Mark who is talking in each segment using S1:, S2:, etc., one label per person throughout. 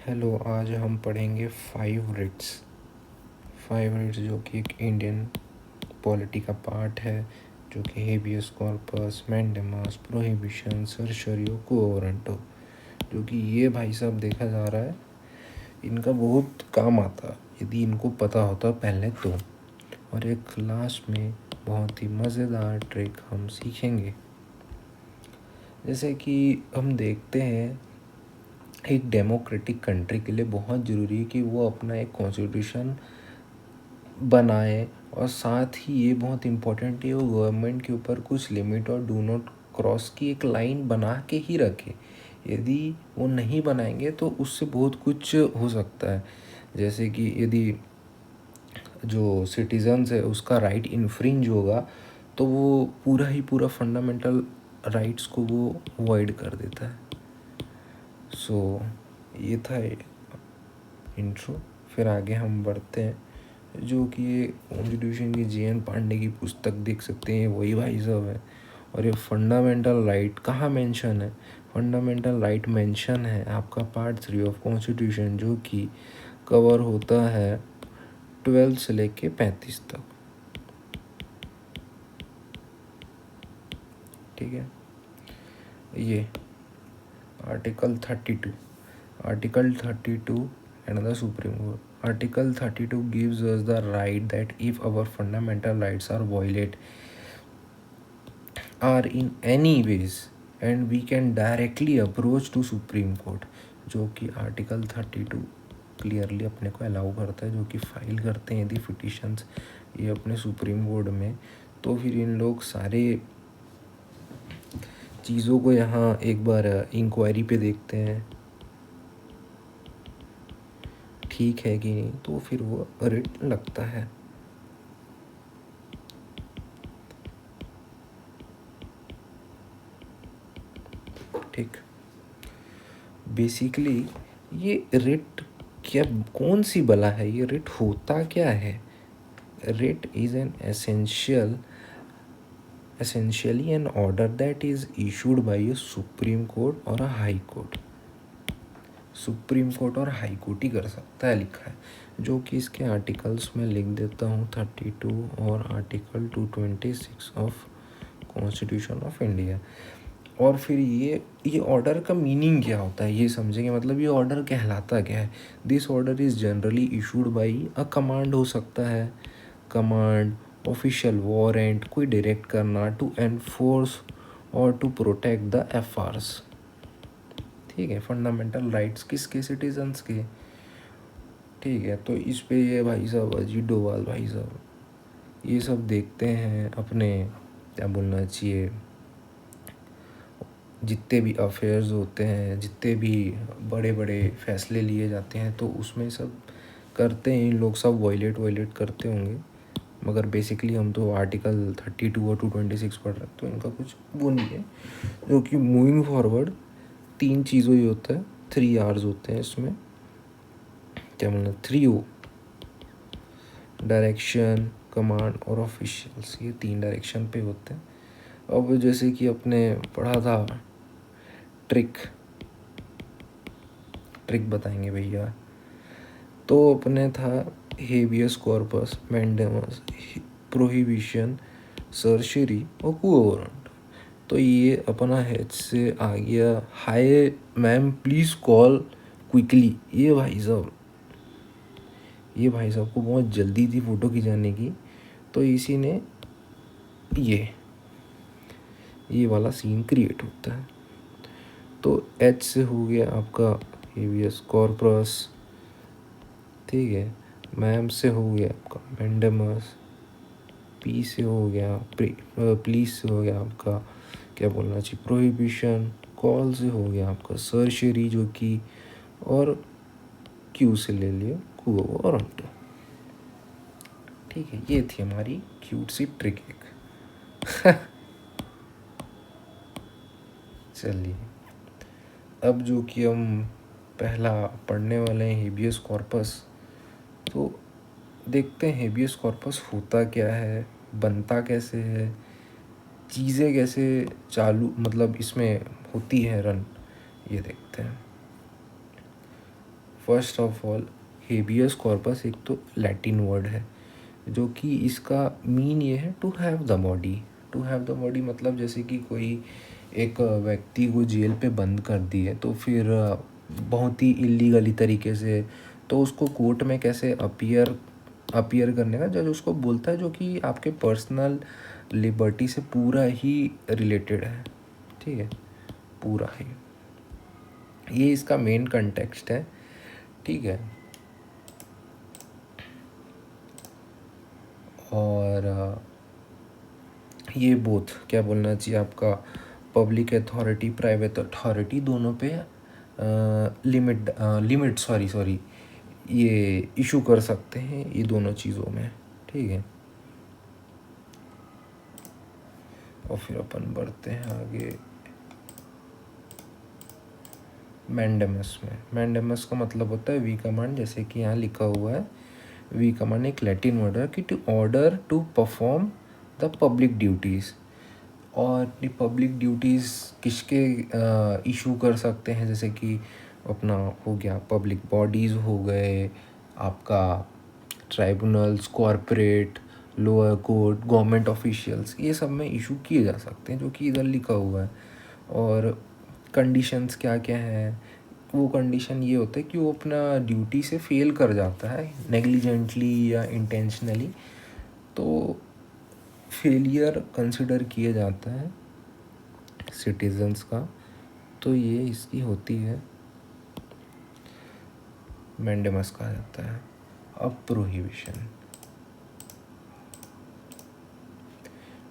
S1: Hello, आज हम पढ़ेंगे फाइव रिट्स जो कि एक इंडियन पॉलिटी का पार्ट है, जो कि हेबियस कॉर्पस, मैंडेमस, प्रोहिबिशन, सर्शरी और क्वो वारंटो, जो कि ये भाई साहब देखा जा रहा है इनका बहुत काम आता यदि इनको पता होता पहले तो। और एक लास्ट में बहुत ही मज़ेदार ट्रिक हम सीखेंगे। जैसे कि हम देखते हैं एक डेमोक्रेटिक कंट्री के लिए बहुत ज़रूरी है कि वो अपना एक कॉन्स्टिट्यूशन बनाए, और साथ ही ये बहुत इम्पोर्टेंट है वो गवर्नमेंट के ऊपर कुछ लिमिट और डू नॉट क्रॉस की एक लाइन बना के ही रखे। यदि वो नहीं बनाएंगे तो उससे बहुत कुछ हो सकता है। जैसे कि यदि जो सिटीजन्स है उसका राइट इन्फ्रिंज होगा तो वो पूरा ही पूरा फंडामेंटल राइट्स को वो वॉइड कर देता है। सो ये था इंट्रो। फिर आगे हम बढ़ते हैं, जो कि ये कॉन्स्टिट्यूशन की JN पांडे की पुस्तक देख सकते हैं, वही भाई साहब है। और ये फंडामेंटल राइट कहाँ मेंशन है? फंडामेंटल राइट मेंशन है आपका पार्ट 3 ऑफ कॉन्स्टिट्यूशन, जो कि कवर होता है 12 से लेके 35 तक। ठीक है, ये article 32 and the Supreme Court. Article 32 gives us the right that if our fundamental rights are in any ways, and we can directly approach to Supreme Court, जो कि आर्टिकल 32 क्लियरली अपने को अलाउ करता है, जो कि फाइल करते हैं यदि पिटिशंस ये अपने सुप्रीम कोर्ट में, तो फिर इन लोग सारे चीज़ों को यहाँ एक बार इंक्वायरी पे देखते हैं ठीक है कि नहीं, तो फिर वो रिट लगता है। ठीक, बेसिकली ये रिट क्या, कौन सी बला है, ये रिट होता क्या है? Writ is an essentially an order that is issued by a Supreme Court or a High Court. Supreme court और हाई कोर्ट ही कर सकता है, लिखा है, जो कि इसके आर्टिकल्स में लिख देता हूँ 32 और article 226 of constitution of India. और फिर ये ऑर्डर का मीनिंग क्या होता है ये समझेंगे, मतलब ये ऑर्डर कहलाता क्या है। This order is generally issued by a command, हो सकता है कमांड, ऑफिशियल वारंट, कोई डायरेक्ट करना, टू एनफोर्स और टू प्रोटेक्ट द अफेयर्स। ठीक है, फंडामेंटल राइट्स किसके? सिटीजन्स के। ठीक है, तो इस पे ये भाई साहब अजीत डोभाल भाई साहब ये सब देखते हैं अपने, क्या बोलना चाहिए, जितने भी अफेयर्स होते हैं, जितने भी बड़े बड़े फैसले लिए जाते हैं, तो उसमें सब करते हैं इन लोग, सब वायलेट करते होंगे, मगर बेसिकली हम तो आर्टिकल 32 और 226 पढ़ रहे हैं, तो इनका कुछ वो नहीं है। जो कि मूविंग फॉरवर्ड 3 चीज़ों ही होता है, 3 R's होते हैं इसमें, क्या बोलना, 3O, डायरेक्शन, कमांड और ऑफिशियल्स, ये 3 डायरेक्शन पे होते हैं। अब जैसे कि अपने पढ़ा था ट्रिक बताएंगे भैया, तो अपने था हेबियस कॉर्पस, मैंडेमस, प्रोहिबिशन, सर्शरी और क्वो वारंट। तो ये अपना हेच से आ गया, hi ma'am please call quickly. ये भाई साहब को बहुत जल्दी थी फ़ोटो खिंचाने की, तो इसी ने ये वाला सीन क्रिएट होता है। तो H से हो गया आपका हेबियस कॉर्पस, ठीक है, मैम से हो गया आपका मैंडेमस, P से हो गया प्लीज से हो गया आपका, क्या बोलना चाहिए, प्रोहिबिशन, कॉल से हो गया आपका सर्शरी, जो कि, और Q से ले लिया क्वो वारंट। ठीक है, ये थी हमारी क्यूट सी ट्रिक एक। चलिए, अब जो कि हम पहला पढ़ने वाले हैं हेबियस कॉर्पस, तो देखते हैं हेबियस कॉर्पस होता क्या है, बनता कैसे है, चीज़ें कैसे चालू मतलब इसमें होती है रन, ये देखते हैं। First of all habeas corpus एक तो लैटिन वर्ड है जो कि इसका मीन ये है to have the body. To have the body मतलब जैसे कि कोई एक व्यक्ति को जेल पे बंद कर दिए तो फिर बहुत ही इलीगली तरीके से, तो उसको कोर्ट में कैसे अपीयर करने का जज उसको बोलता है, जो कि आपके पर्सनल लिबर्टी से पूरा ही रिलेटेड है। ठीक है, पूरा ही, ये इसका मेन कंटेक्स्ट है। ठीक है, और ये बोथ क्या बोलना चाहिए आपका, पब्लिक अथॉरिटी प्राइवेट अथॉरिटी दोनों पे लिमिट सॉरी ये इशू कर सकते हैं ये दोनों चीज़ों में। ठीक है, और फिर अपन बढ़ते हैं आगे मैंडेमस में। मैंडेमस का मतलब होता है वी कमांड, जैसे कि यहाँ लिखा हुआ है। वी कमांड एक लैटिन वर्ड है कि to order to perform the public duties. और ये पब्लिक ड्यूटीज़ किसके इशू कर सकते हैं, जैसे कि अपना हो गया पब्लिक बॉडीज़ हो गए, आपका tribunals, corporate, lower court, government officials, ये सब में इशू किए जा सकते हैं, जो कि इधर लिखा हुआ है। और कंडीशंस क्या क्या हैं, वो कंडीशन ये होता है कि वो अपना ड्यूटी से फेल कर जाता है नेग्लिजेंटली या इंटेंशनली, तो फेलियर कंसिडर किया जाता है सिटीजन्स का। तो ये इसकी होती है मैंडेमस कहा जाता है। अब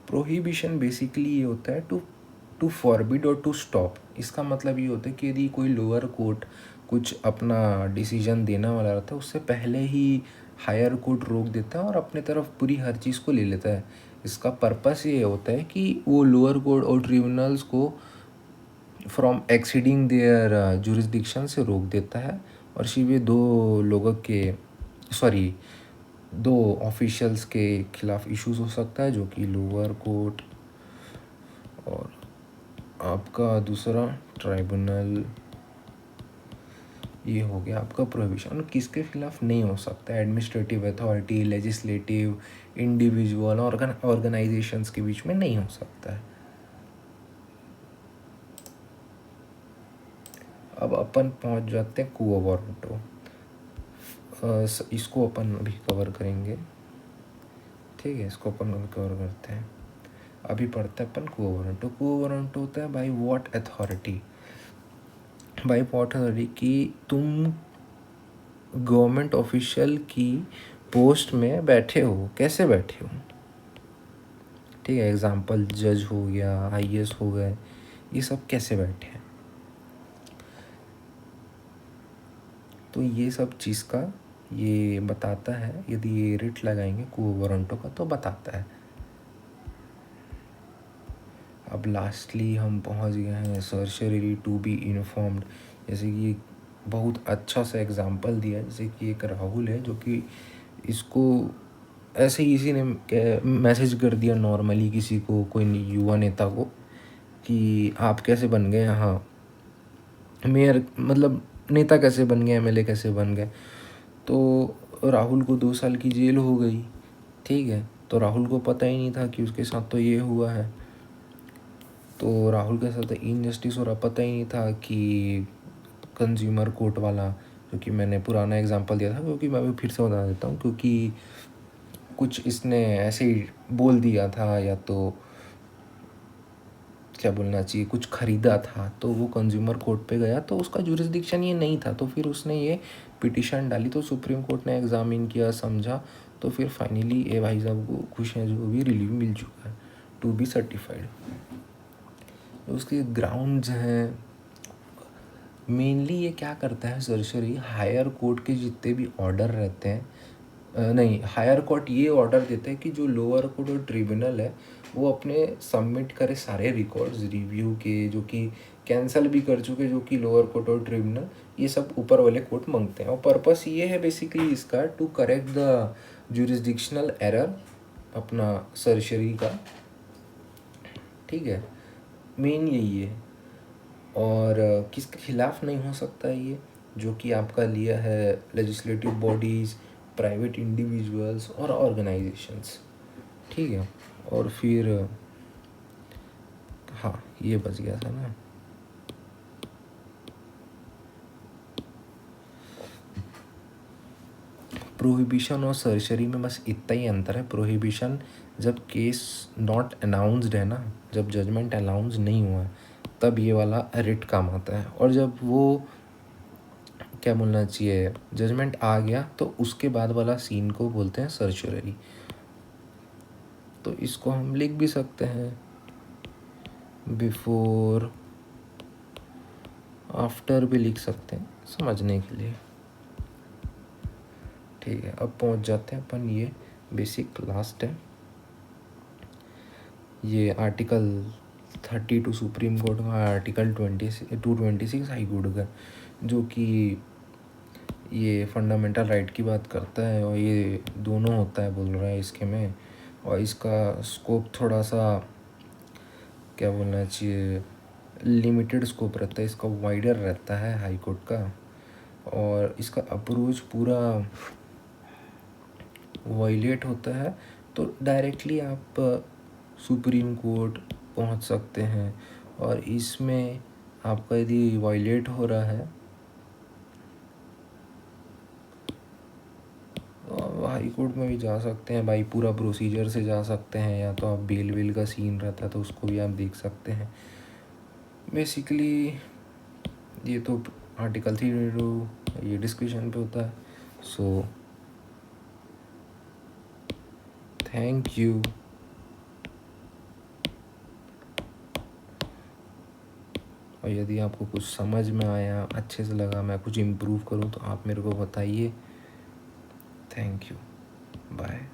S1: प्रोहिबिशन बेसिकली ये होता है टू फॉरबिड और टू स्टॉप। इसका मतलब ये होता है कि यदि कोई लोअर कोर्ट कुछ अपना डिसीजन देना वाला रहता है, उससे पहले ही हायर कोर्ट रोक देता है और अपने तरफ पूरी हर चीज़ को ले लेता है। इसका पर्पस ये होता है कि वो लोअर कोर्ट और ट्रिब्यूनल्स को फ्रॉम एक्सीडिंग देयर जुरिस्डिक्शन से रोक देता है, और सिर्फ दो ऑफिशियल्स के खिलाफ इश्यूज हो सकता है, जो कि लोअर कोर्ट और आपका दूसरा ट्राइब्यूनल। ये हो गया आपका प्रोहिबिशन। किसके खिलाफ नहीं हो सकता, administrative authority, legislative, individual organisations के बीच में नहीं हो सकता है। अब अपन पहुंच जाते हैं क्वो वारंटो। इसको अपन अभी कवर करेंगे। ठीक है, इसको अपन अभी कवर करते हैं। अभी पढ़ते हैं अपन क्वो वारंटो। क्वो वारंटो होता है by what authority, by what authority कि तुम गवर्नमेंट ऑफिशियल की पोस्ट में बैठे हो, कैसे बैठे हो। ठीक है, एग्जाम्पल जज हो गया, आईएएस हो गए, ये सब कैसे बैठे हैं, तो ये सब चीज़ का ये बताता है। यदि ये रिट लगाएंगे क्वो वारंटो का तो बताता है। अब लास्टली हम पहुंच गए हैं सर्शरी टू बी इन्फॉर्म्ड। जैसे कि बहुत अच्छा सा एग्जांपल दिया, जैसे कि एक राहुल है जो कि इसको ऐसे ही किसी ने मैसेज कर दिया नॉर्मली किसी को, कोई युवा नेता को, कि आप कैसे बन गए यहाँ मेयर, मतलब नेता कैसे बन गए, एमएलए कैसे बन गए। तो राहुल को 2 साल की जेल हो गई। ठीक है, तो राहुल को पता ही नहीं था कि उसके साथ तो ये हुआ है। तो राहुल के साथ इनजस्टिस हो रहा, पता ही नहीं था कि कंज्यूमर कोर्ट वाला, जो कि मैंने पुराना एग्जांपल दिया था, क्योंकि मैं भी फिर से बता देता हूँ, क्योंकि कुछ इसने ऐसे ही बोल दिया था, या तो क्या बोलना चाहिए, कुछ ख़रीदा था, तो वो कंज्यूमर कोर्ट पे गया, तो उसका जुरिस्डिक्शन ये नहीं था, तो फिर उसने ये पिटिशन डाली, तो सुप्रीम कोर्ट ने एग्ज़ामिन किया, समझा, तो फिर फाइनली ये भाई साहब को खुश हैं, जो भी रिलीव मिल चुका है, टू बी सर्टिफाइड। उसके ग्राउंड्स हैं, मेनली ये क्या करता है सर्शरी, हायर कोर्ट के जितने भी ऑर्डर रहते हैं, नहीं, हायर कोर्ट ये ऑर्डर देते हैं कि जो लोअर कोर्ट और ट्रिब्यूनल है वो अपने सबमिट करे सारे रिकॉर्ड्स रिव्यू के, जो कि कैंसिल भी कर चुके, जो कि लोअर कोर्ट और ट्रिब्यूनल ये सब ऊपर वाले कोर्ट मांगते हैं। और पर्पस ये है बेसिकली इसका to correct the jurisdictional error अपना सर्शरी का। ठीक है, मेन यही है। और किसके खिलाफ नहीं हो सकता है ये, जो कि आपका लिया है लेजिस्लेटिव बॉडीज़, प्राइवेट इंडिविजुअल्स और ऑर्गेनाइजेशंस, ठीक है। और फिर हाँ, ये बच गया था ना। प्रोहिबिशन और सर्जरी में बस इतना ही अंतर है। प्रोहिबिशन जब केस नॉट अनाउंस्ड है ना, जब जजमेंट अनाउंस नहीं हुआ है, तब ये वाला रिट काम आता है। और जब वो क्या बोलना चाहिए, जजमेंट आ गया, तो उसके बाद वाला सीन को बोलते हैं सर्चुररी। तो इसको हम लिख भी सकते हैं बिफोर, आफ्टर भी लिख सकते हैं समझने के लिए, ठीक है। अब पहुंच जाते हैं अपन, ये बेसिक लास्ट है, ये आर्टिकल 32 सुप्रीम कोर्ट का, आर्टिकल 226 हाई कोर्ट का, जो कि ये फंडामेंटल राइट की बात करता है। और ये दोनों होता है बोल रहा है इसके में। और इसका स्कोप थोड़ा सा क्या बोलना चाहिए, लिमिटेड स्कोप रहता है इसका, वाइडर रहता है हाई कोर्ट का। और इसका अप्रोच पूरा वायलेट होता है तो डायरेक्टली आप सुप्रीम कोर्ट पहुंच सकते हैं। और इसमें आपका यदि वायलेट हो रहा है तो हाई कोर्ट में भी जा सकते हैं भाई, पूरा प्रोसीजर से जा सकते हैं, या तो आप बेल वेल का सीन रहता है तो उसको भी आप देख सकते हैं। बेसिकली ये तो आर्टिकल 3 ये डिस्कशन पे होता है। So thank you. और यदि आपको कुछ समझ में आया, अच्छे से लगा, मैं कुछ इम्प्रूव करूँ तो आप मेरे को बताइए। Thank you, bye.